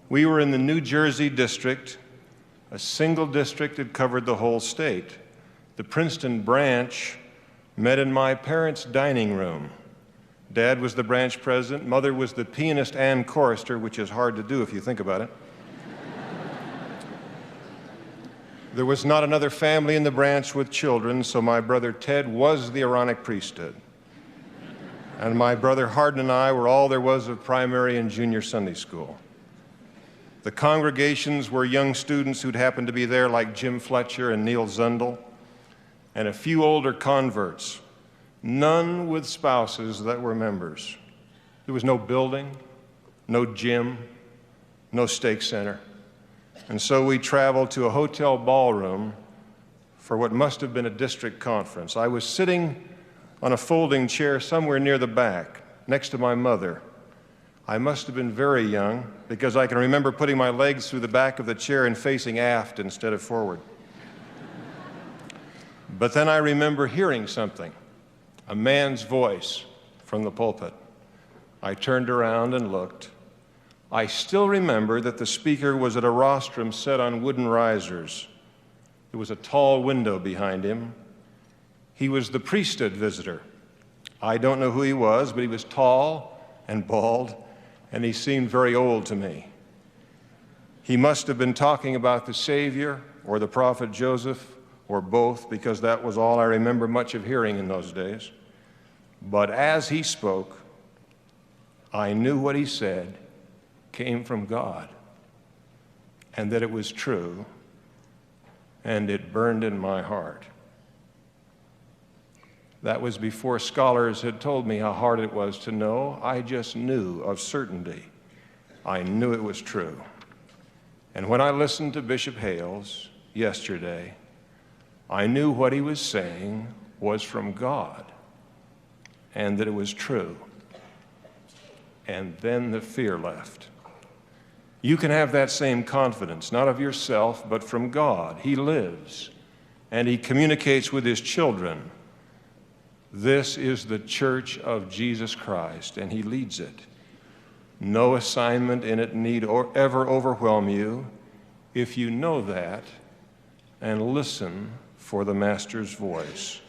We were in the New Jersey district, a single district that covered the whole state. The Princeton branch met in my parents' dining room. Dad was the branch president, Mother was the pianist and chorister, which is hard to do if you think about it. There was not another family in the branch with children, so my brother Ted was the Aaronic priesthood. And my brother Hardin and I were all there was of primary and junior Sunday school. The congregations were young students who'd happened to be there, like Jim Fletcher and Neil Zundel, and a few older converts, none with spouses that were members. There was no building, no gym, no stake center. And so we traveled to a hotel ballroom for what must have been a district conference. I was sitting on a folding chair somewhere near the back, next to my mother. I must have been very young, because I can remember putting my legs through the back of the chair and facing aft instead of forward. But then I remember hearing something, a man's voice from the pulpit. I turned around and looked. I still remember that the speaker was at a rostrum set on wooden risers. There was a tall window behind him. He was the priesthood visitor. I don't know who he was, but he was tall and bald, and he seemed very old to me. He must have been talking about the Savior or the prophet Joseph, or both, because that was all I remember much of hearing in those days. But as he spoke, I knew what he said came from God, and that it was true, and it burned in my heart. That was before scholars had told me how hard it was to know. I just knew of certainty. I knew it was true. And when I listened to Bishop Hales yesterday, I knew what he was saying was from God, and that it was true. And then the fear left. You can have that same confidence, not of yourself, but from God. He lives, and he communicates with his children. This is the church of Jesus Christ, and he leads it. No assignment in it need ever overwhelm you if you know that and listen for the Master's voice.